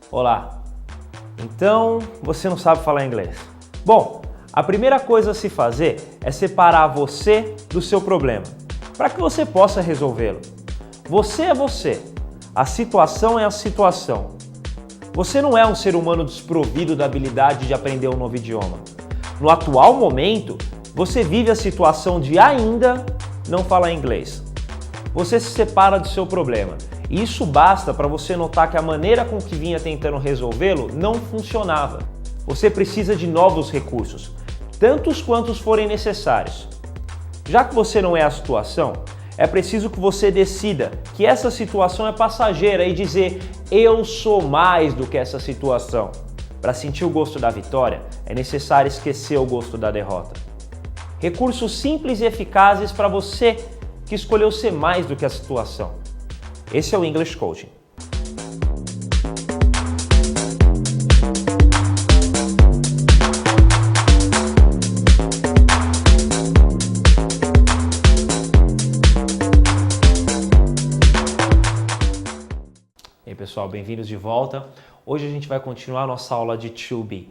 Olá! Então, você não sabe falar inglês? Bom, a primeira coisa a se fazer é separar você do seu problema, para que você possa resolvê-lo. Você é você, a situação é a situação. Você não é um ser humano desprovido da habilidade de aprender um novo idioma. No atual momento, você vive a situação de ainda não falar inglês. Você se separa do seu problema. E isso basta para você notar que a maneira com que vinha tentando resolvê-lo não funcionava. Você precisa de novos recursos, tantos quantos forem necessários. Já que você não é a situação, é preciso que você decida que essa situação é passageira e dizer: eu sou mais do que essa situação. Para sentir o gosto da vitória, é necessário esquecer o gosto da derrota. Recursos simples e eficazes para você que escolheu ser mais do que a situação. Esse é o English Coaching. E aí, pessoal, bem-vindos de volta. Hoje a gente vai continuar a nossa aula de to be.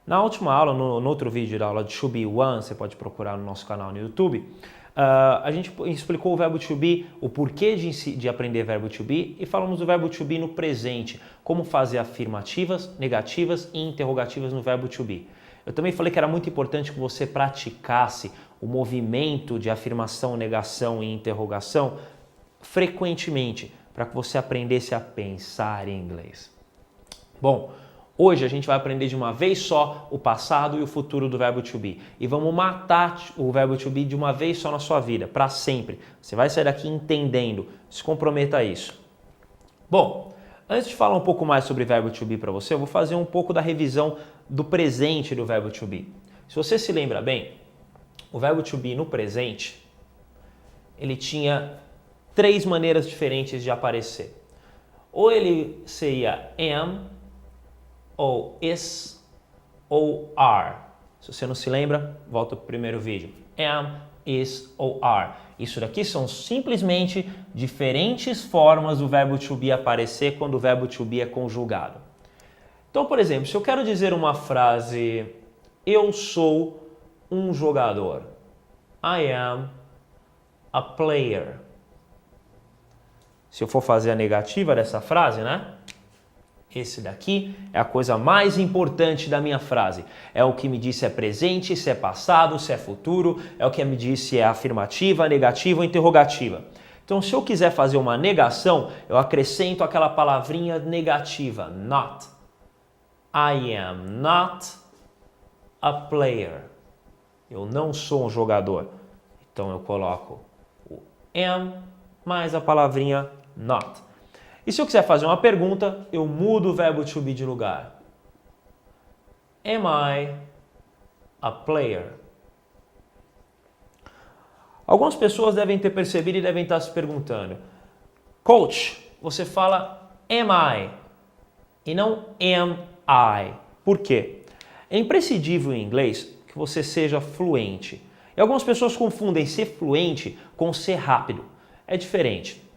Na última aula, no outro vídeo da aula de to be one, você pode procurar no nosso canal no YouTube, a gente explicou o verbo to be, o porquê de aprender verbo to be, e falamos do verbo to be no presente, como fazer afirmativas, negativas e interrogativas no verbo to be. Eu também falei que era muito importante que você praticasse o movimento de afirmação, negação e interrogação frequentemente, para que você aprendesse a pensar em inglês. Bom, hoje a gente vai aprender de uma vez só o passado e o futuro do verbo to be. E vamos matar o verbo to be de uma vez só na sua vida, para sempre. Você vai sair daqui entendendo. Se comprometa a isso. Bom, antes de falar um pouco mais sobre verbo to be para você, eu vou fazer um pouco da revisão do presente do verbo to be. Se você se lembra bem, o verbo to be no presente, ele tinha 3 maneiras diferentes de aparecer. Ou ele seria am, ou is, ou are. Se você não se lembra, volta para o primeiro vídeo. Am, is ou are. Isso daqui são simplesmente diferentes formas do verbo to be aparecer quando o verbo to be é conjugado. Então, por exemplo, se eu quero dizer uma frase: eu sou um jogador. I am a player. Se eu for fazer a negativa dessa frase, né? Esse daqui é a coisa mais importante da minha frase. É o que me diz se é presente, se é passado, se é futuro. É o que me diz se é afirmativa, negativa ou interrogativa. Então, se eu quiser fazer uma negação, eu acrescento aquela palavrinha negativa, not. I am not a player. Eu não sou um jogador. Então, eu coloco o am mais a palavrinha not. E se eu quiser fazer uma pergunta, eu mudo o verbo to be de lugar. Am I a player? Algumas pessoas devem ter percebido e devem estar se perguntando: Coach, você fala am I e não am I. Por quê? É imprescindível em inglês que você seja fluente. E algumas pessoas confundem ser fluente com ser rápido. É diferente.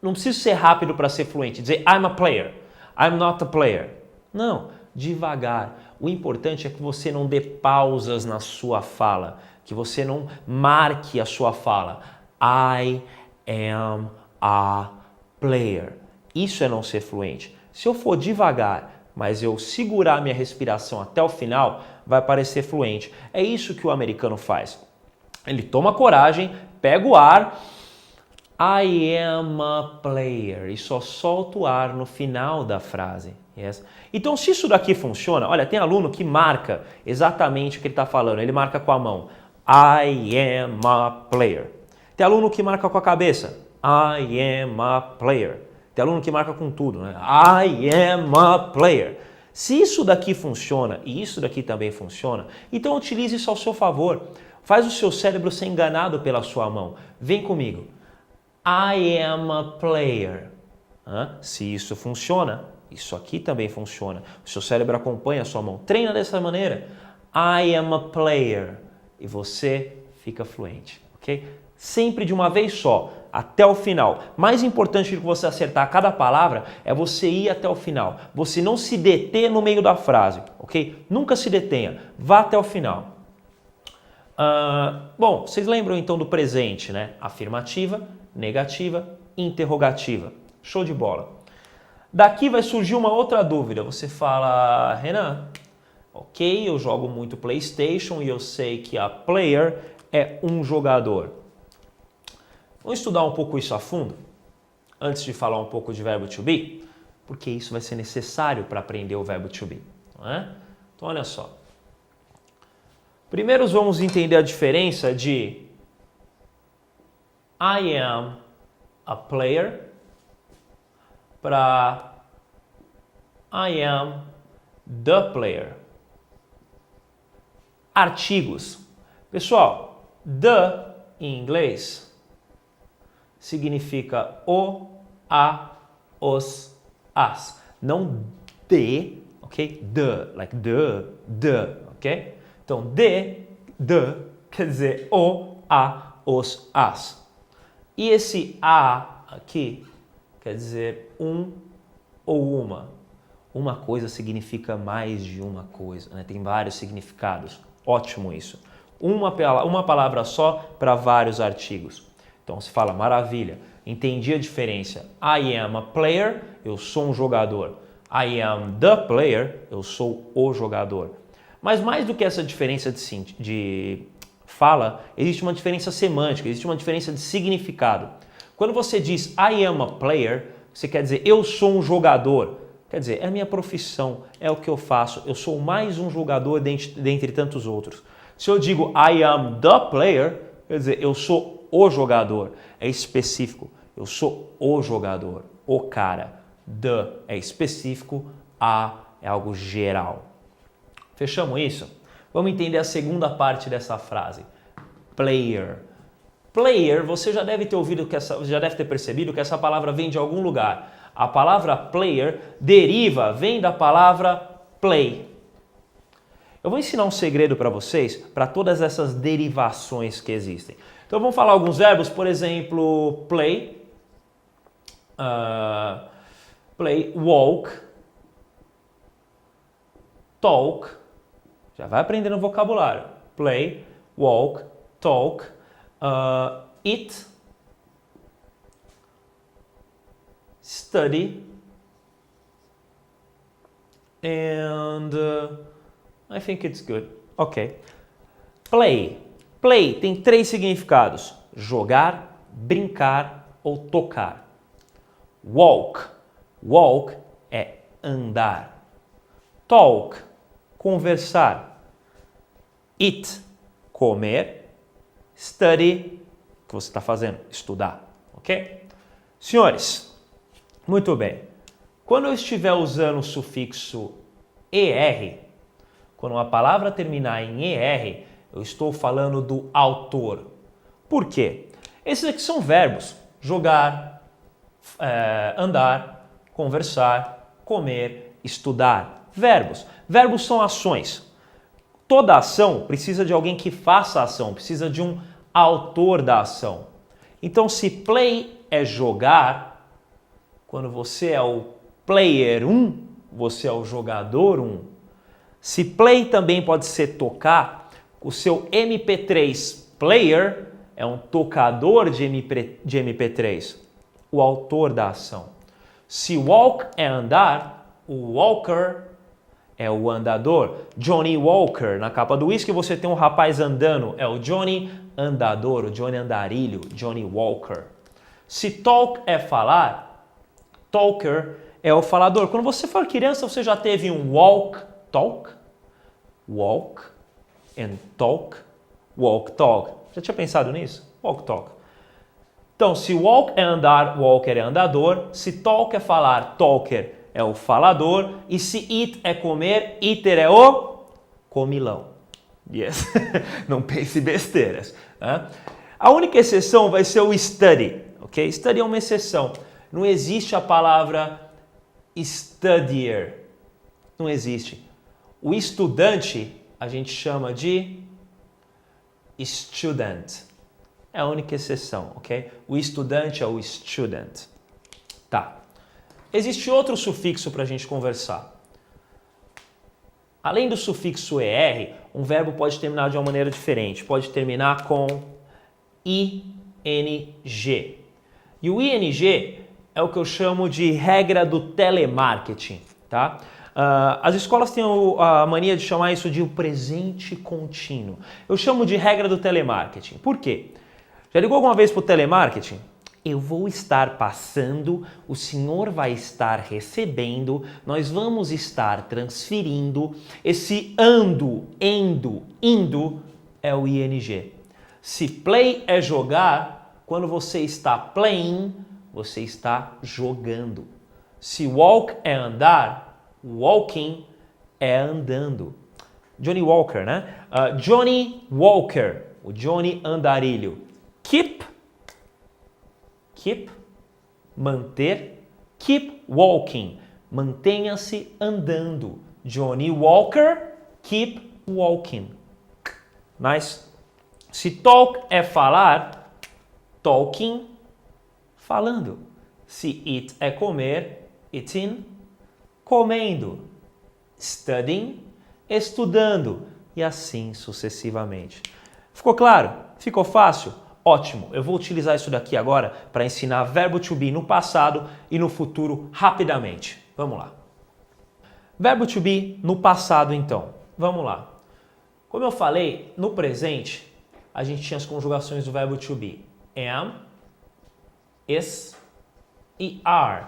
Não preciso ser rápido para ser fluente, dizer I'm a player, I'm not a player. Não, devagar. O importante é que você não dê pausas na sua fala, que você não marque a sua fala. I am a player. Isso é não ser fluente. Se eu for devagar, mas eu segurar minha respiração até o final, vai parecer fluente. É isso que o americano faz. Ele toma coragem, pega o ar. I am a player. E só solta o ar no final da frase. Yes? Então, se isso daqui funciona, olha, tem aluno que marca exatamente o que ele está falando. Ele marca com a mão. I am a player. Tem aluno que marca com a cabeça. I am a player. Tem aluno que marca com tudo, né? I am a player. Se isso daqui funciona e isso daqui também funciona, então utilize isso ao seu favor. Faz o seu cérebro ser enganado pela sua mão. Vem comigo. I am a player. Se isso funciona, isso aqui também funciona. O seu cérebro acompanha a sua mão. Treina dessa maneira. I am a player. E você fica fluente, ok? Sempre de uma vez só. Até o final. Mais importante do que você acertar cada palavra é você ir até o final. Você não se deter no meio da frase, ok? Nunca se detenha. Vá até o final. Bom, vocês lembram então do presente, né? Afirmativa, negativa, interrogativa. Show de bola. Daqui vai surgir uma outra dúvida. Você fala, Renan, ok, eu jogo muito PlayStation e eu sei que a player é um jogador. Vamos estudar um pouco isso a fundo, antes de falar um pouco de verbo to be, porque isso vai ser necessário para aprender o verbo to be, não é? Então, olha só. Primeiro vamos entender a diferença de I am a player para I am the player. Artigos. Pessoal, the em inglês significa o, a, os, as. Não de, ok? The, like the, ok? Então, the quer dizer o, a, os, as. E esse a aqui quer dizer um ou uma. Uma coisa significa mais de uma coisa, né? Tem vários significados. Ótimo isso. Uma palavra só para vários artigos. Então, se fala, maravilha, entendi a diferença. I am a player, eu sou um jogador. I am the player, eu sou o jogador. Mas mais do que essa diferença de fala, existe uma diferença semântica, existe uma diferença de significado. Quando você diz I am a player, você quer dizer eu sou um jogador. Quer dizer, é a minha profissão, é o que eu faço, eu sou mais um jogador dentre tantos outros. Se eu digo I am the player, quer dizer, eu sou o jogador, é específico, eu sou o jogador, o cara. The é específico, a é algo geral. Fechamos isso? Vamos entender a segunda parte dessa frase. Player. Player, você já deve ter ouvido já deve ter percebido que essa palavra vem de algum lugar. A palavra player vem da palavra play. Eu vou ensinar um segredo para vocês, para todas essas derivações que existem. Então vamos falar alguns verbos, por exemplo, play, walk, talk. Já vai aprendendo o vocabulário. Play, walk, talk, eat, study, and I think it's good. Ok. Play. Play tem 3 significados: jogar, brincar ou tocar. Walk. Walk é andar. Talk, conversar. Eat, comer. Study, o que você está fazendo? Estudar. Ok? Senhores, muito bem. Quando eu estiver usando o sufixo ER, quando uma palavra terminar em ER, eu estou falando do autor. Por quê? Esses aqui são verbos. Jogar, andar, conversar, comer, estudar. Verbos. Verbos são ações. Toda ação precisa de alguém que faça a ação, precisa de um autor da ação. Então, se play é jogar, quando você é o player 1, você é o jogador 1. Se play também pode ser tocar, o seu MP3 player é um tocador de MP3, o autor da ação. Se walk é andar, o walker é o andador. Johnny Walker, na capa do whisky você tem um rapaz andando, é o Johnny andador, o Johnny andarilho, Johnny Walker. Se talk é falar, talker é o falador. Quando você for criança, você já teve um walk, talk, walk and talk, walk, talk. Já tinha pensado nisso? Walk, talk. Então, se walk é andar, walker é andador. Se talk é falar, talker é o falador. E se eat é comer, eater é o comilão. Yes. Não pense besteiras. Né? A única exceção vai ser o study. Okay? Study é uma exceção. Não existe a palavra studier. Não existe. O estudante a gente chama de student. é a única exceção, ok? O estudante é o student. Tá. Existe outro sufixo para a gente conversar. Além do sufixo ER, um verbo pode terminar de uma maneira diferente. Pode terminar com ING. E o ING é o que eu chamo de regra do telemarketing, tá? As escolas têm a mania de chamar isso de o presente contínuo. Eu chamo de regra do telemarketing. Por quê? Já ligou alguma vez para o telemarketing? Eu vou estar passando, o senhor vai estar recebendo, nós vamos estar transferindo. Esse ando, endo, indo é o ING. Se play é jogar, quando você está playing, você está jogando. Se walk é andar, walking é andando. Johnny Walker, né? Johnny Walker, o Johnny Andarilho. Keep, manter. Keep walking, mantenha-se andando. Johnny Walker, keep walking. Nice. Se talk é falar, talking, falando. Se eat é comer, eating, comendo. Studying, estudando. E assim sucessivamente. Ficou claro? Ficou fácil? Ótimo, eu vou utilizar isso daqui agora para ensinar verbo to be no passado e no futuro rapidamente. Vamos lá. Verbo to be no passado, então. Vamos lá. Como eu falei, no presente, a gente tinha as conjugações do verbo to be. Am, is e are.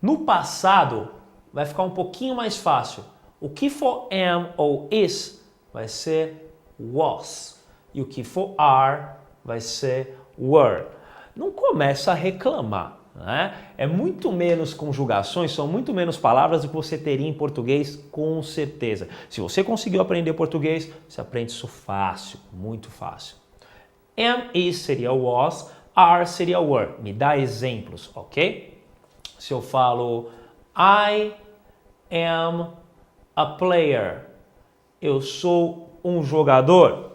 No passado, vai ficar um pouquinho mais fácil. O que for am ou is vai ser was. E o que for are vai ser were. Não começa a reclamar, né? É muito menos conjugações, são muito menos palavras do que você teria em português, com certeza. Se você conseguiu aprender português, você aprende isso fácil, muito fácil. Am, is seria was, are seria were. Me dá exemplos, ok? Se eu falo I am a player, eu sou um jogador.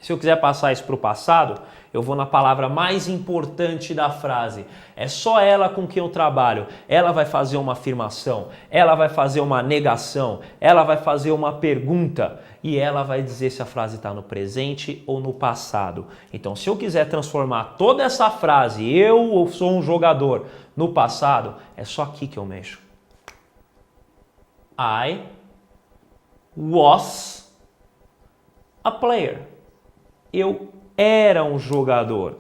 Se eu quiser passar isso para o passado, eu vou na palavra mais importante da frase. É só ela com quem eu trabalho. Ela vai fazer uma afirmação, ela vai fazer uma negação, ela vai fazer uma pergunta e ela vai dizer se a frase está no presente ou no passado. Então, se eu quiser transformar toda essa frase, eu sou um jogador, no passado, é só aqui que eu mexo. I was a player. Eu era um jogador.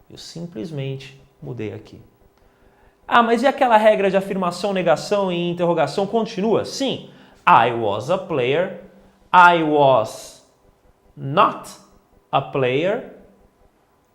Eu simplesmente mudei aqui. Ah, mas e aquela regra de afirmação, negação e interrogação continua? Sim. I was a player. I was not a player.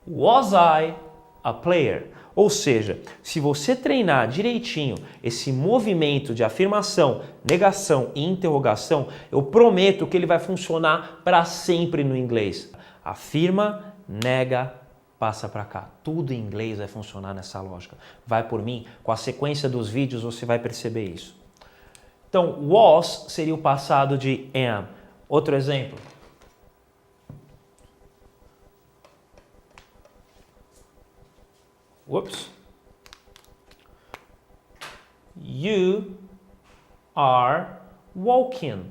Was I a player? Ou seja, se você treinar direitinho esse movimento de afirmação, negação e interrogação, eu prometo que ele vai funcionar para sempre no inglês. Afirma, nega, passa para cá. Tudo em inglês vai funcionar nessa lógica. Vai por mim, com a sequência dos vídeos você vai perceber isso. Então, was seria o passado de am. Outro exemplo. Whoops. You are walking.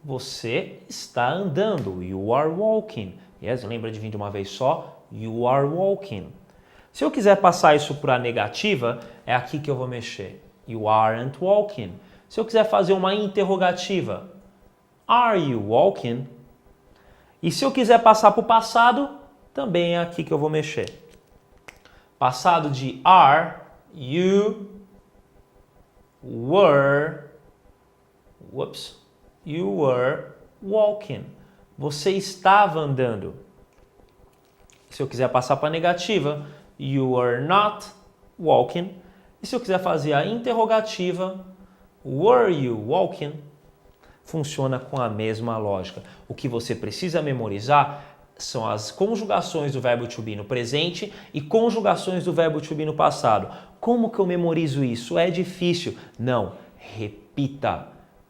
Você está andando. You are walking. Yes, lembra de vir de uma vez só? You are walking. Se eu quiser passar isso para a negativa, é aqui que eu vou mexer. You aren't walking. Se eu quiser fazer uma interrogativa, are you walking? E se eu quiser passar para o passado, também é aqui que eu vou mexer. Passado de are, you were walking. Você estava andando. Se eu quiser passar para a negativa, you were not walking. E se eu quiser fazer a interrogativa, were you walking? Funciona com a mesma lógica. O que você precisa memorizar são as conjugações do verbo to be no presente e conjugações do verbo to be no passado. Como que eu memorizo isso? É difícil? Não. Repita.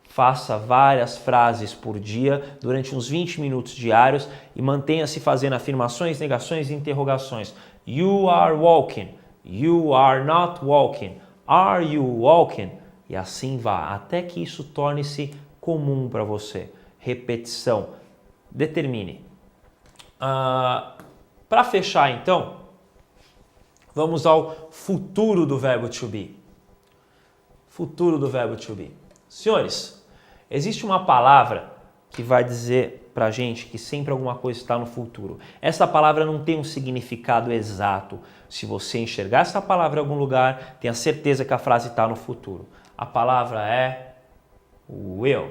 Faça várias frases por dia durante uns 20 minutos diários e mantenha-se fazendo afirmações, negações e interrogações. You are walking. You are not walking. Are you walking? E assim vá, até que isso torne-se comum para você. Repetição. Determine. Para fechar, então, vamos ao futuro do verbo to be. Futuro do verbo to be. Senhores, existe uma palavra que vai dizer pra gente que sempre alguma coisa está no futuro. Essa palavra não tem um significado exato. Se você enxergar essa palavra em algum lugar, tenha certeza que a frase está no futuro. A palavra é will.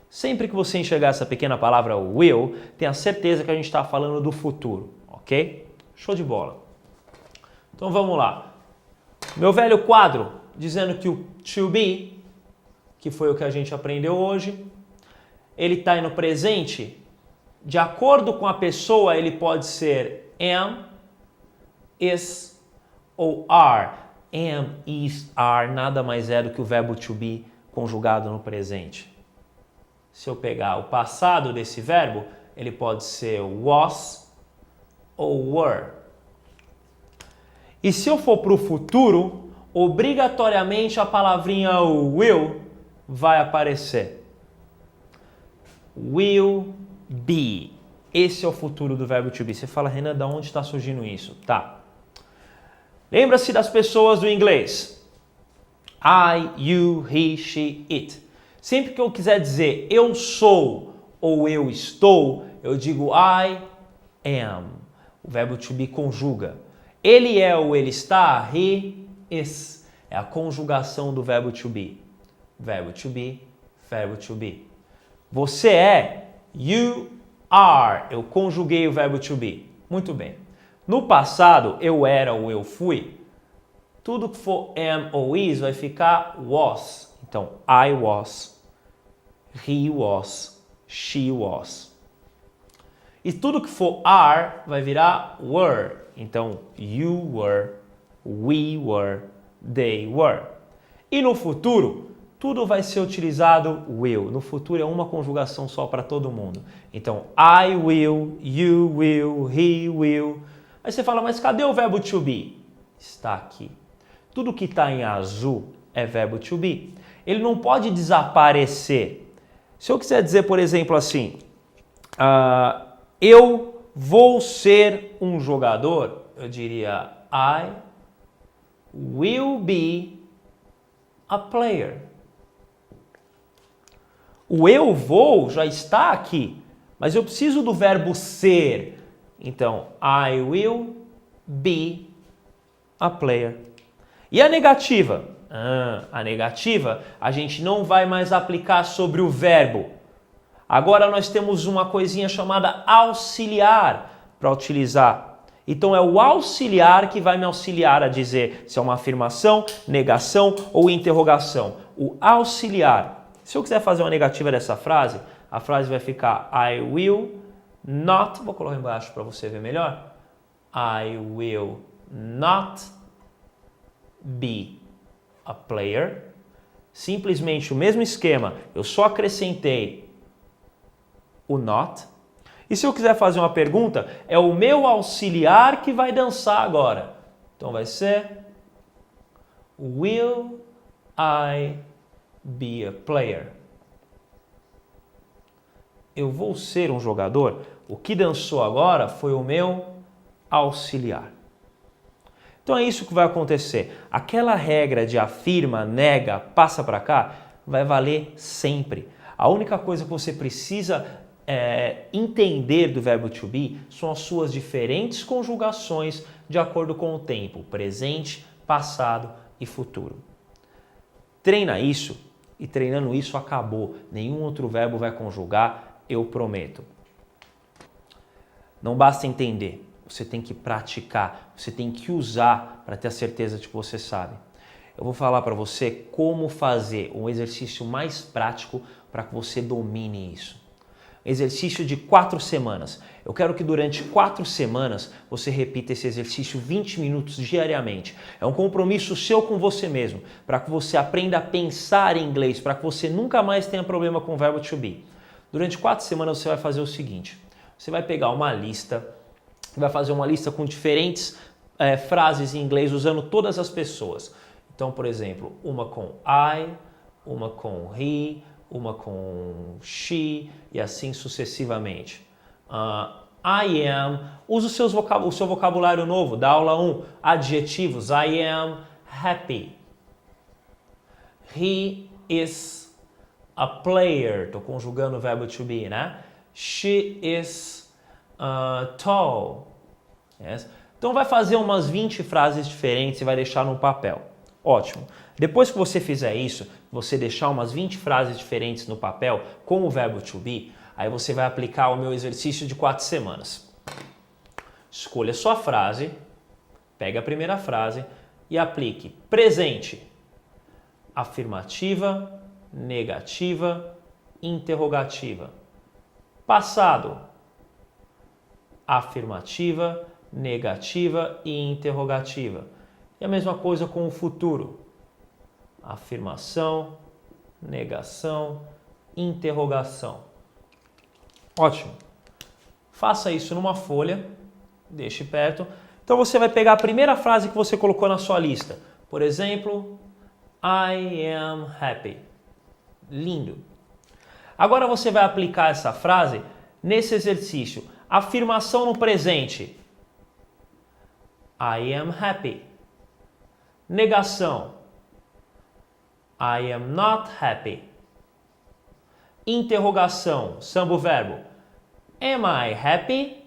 Sempre que você enxergar essa pequena palavra will, tenha certeza que a gente está falando do futuro, ok? Show de bola. Então vamos lá. Meu velho quadro dizendo que o to be, que foi o que a gente aprendeu hoje, ele está aí no presente. De acordo com a pessoa, ele pode ser am, is ou are. Am, is, are nada mais é do que o verbo to be conjugado no presente. Se eu pegar o passado desse verbo, ele pode ser was ou were. E se eu for para o futuro, obrigatoriamente a palavrinha will vai aparecer. Will be. Esse é o futuro do verbo to be. Você fala, Renan, de onde está surgindo isso? Tá. Lembra-se das pessoas do inglês. I, you, he, she, it. Sempre que eu quiser dizer eu sou ou eu estou, eu digo I am. O verbo to be conjuga. Ele é ou ele está, he is. É a conjugação do verbo to be. Verbo to be, verbo to be. Você é, you are. Eu conjuguei o verbo to be. Muito bem. No passado, eu era ou eu fui. Tudo que for am ou is vai ficar was. Então, I was, he was, she was. E tudo que for are vai virar were. Então, you were, we were, they were. E no futuro, tudo vai ser utilizado will. No futuro é uma conjugação só para todo mundo. Então, I will, you will, he will. Aí você fala, mas cadê o verbo to be? Está aqui. Tudo que está em azul é verbo to be. Ele não pode desaparecer. Se eu quiser dizer, por exemplo, assim, eu vou ser um jogador, eu diria I will be a player. O eu vou já está aqui, mas eu preciso do verbo ser. Então, I will be a player. E a negativa? A negativa a gente não vai mais aplicar sobre o verbo. Agora nós temos uma coisinha chamada auxiliar para utilizar. Então é o auxiliar que vai me auxiliar a dizer se é uma afirmação, negação ou interrogação. O auxiliar. Se eu quiser fazer uma negativa dessa frase, a frase vai ficar I will not, vou colocar embaixo para você ver melhor. I will not be a player. Simplesmente o mesmo esquema, eu só acrescentei o not. E se eu quiser fazer uma pergunta, é o meu auxiliar que vai dançar agora. Então vai ser will I be a player? Eu vou ser um jogador? O que dançou agora foi o meu auxiliar. Então é isso que vai acontecer. Aquela regra de afirma, nega, passa para cá, vai valer sempre. A única coisa que você precisa entender do verbo to be são as suas diferentes conjugações de acordo com o tempo, presente, passado e futuro. Treina isso e treinando isso acabou. Nenhum outro verbo vai conjugar, eu prometo. Não basta entender. Você tem que praticar, você tem que usar para ter a certeza de que você sabe. Eu vou falar para você como fazer um exercício mais prático para que você domine isso. exercício de 4 semanas. Eu quero que durante 4 semanas você repita esse exercício 20 minutos diariamente. É um compromisso seu com você mesmo, para que você aprenda a pensar em inglês, para que você nunca mais tenha problema com o verbo to be. Durante 4 semanas você vai fazer o seguinte, você vai pegar uma lista, vai fazer uma lista com diferentes frases em inglês usando todas as pessoas. Então, por exemplo, uma com I, uma com he, uma com she e assim sucessivamente. I am, usa o seu vocabulário novo da aula 1, adjetivos, I am happy. He is a player, estou conjugando o verbo to be, né? She is tall. Yes. Então vai fazer umas 20 frases diferentes e vai deixar no papel. Ótimo. Depois que você fizer isso, você deixar umas 20 frases diferentes no papel com o verbo to be, aí você vai aplicar o meu exercício de 4 semanas. Escolha sua frase, pega a primeira frase e aplique presente, afirmativa, negativa, interrogativa. Passado, afirmativa, negativa e interrogativa. E a mesma coisa com o futuro. Afirmação, negação, interrogação. Ótimo. Faça isso numa folha, deixe perto. Então você vai pegar a primeira frase que você colocou na sua lista. Por exemplo, I am happy. Lindo. Agora você vai aplicar essa frase nesse exercício. Afirmação no presente. I am happy. Negação. I am not happy. Interrogação, samba o verbo. Am I happy?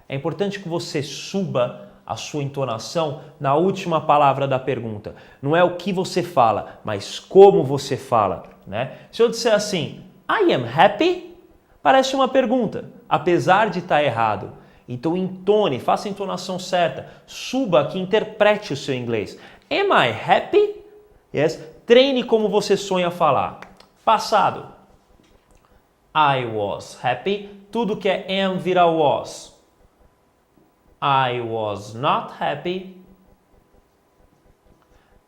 É importante que você suba a sua entonação na última palavra da pergunta. Não é o que você fala, mas como você fala, né? Se eu disser assim, I am happy, parece uma pergunta, apesar de estar errado. Então entone, faça a entonação certa, suba aqui, interprete o seu inglês. Am I happy? Yes. Treine como você sonha falar. Passado. I was happy. Tudo que é am vira was. I was not happy.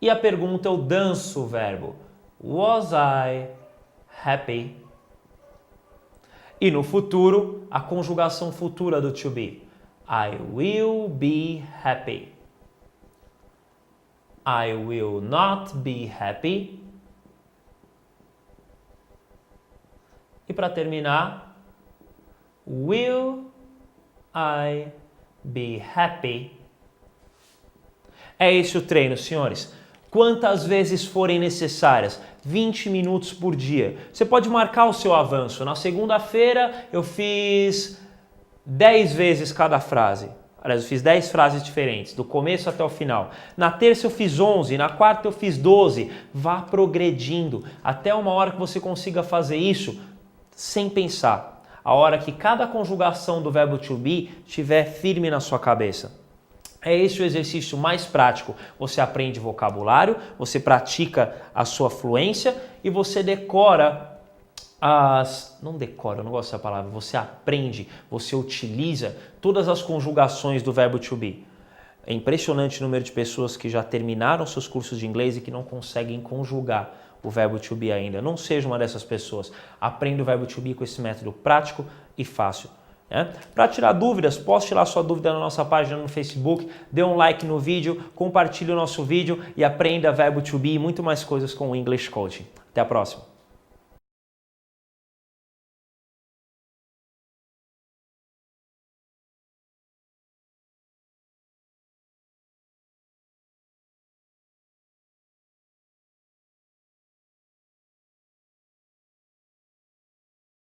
E a pergunta eu danço o verbo. Was I happy? E no futuro, a conjugação futura do to be. I will be happy. I will not be happy. E para terminar, will I be happy? É esse o treino, senhores. Quantas vezes forem necessárias, 20 minutos por dia. Você pode marcar o seu avanço. Na segunda-feira eu fiz 10 vezes cada frase. Aliás, eu fiz 10 frases diferentes, do começo até o final. Na terça eu fiz 11, na quarta eu fiz 12. Vá progredindo até uma hora que você consiga fazer isso sem pensar. A hora que cada conjugação do verbo to be estiver firme na sua cabeça. É esse o exercício mais prático. Você aprende vocabulário, você pratica a sua fluência e você decora não decora, eu não gosto dessa palavra, você aprende, você utiliza todas as conjugações do verbo to be. É impressionante o número de pessoas que já terminaram seus cursos de inglês e que não conseguem conjugar o verbo to be ainda. Não seja uma dessas pessoas. Aprenda o verbo to be com esse método prático e fácil. Para tirar dúvidas, poste lá sua dúvida na nossa página no Facebook, dê um like no vídeo, compartilhe o nosso vídeo e aprenda verbo to be e muito mais coisas com o English Coaching. Até a próxima!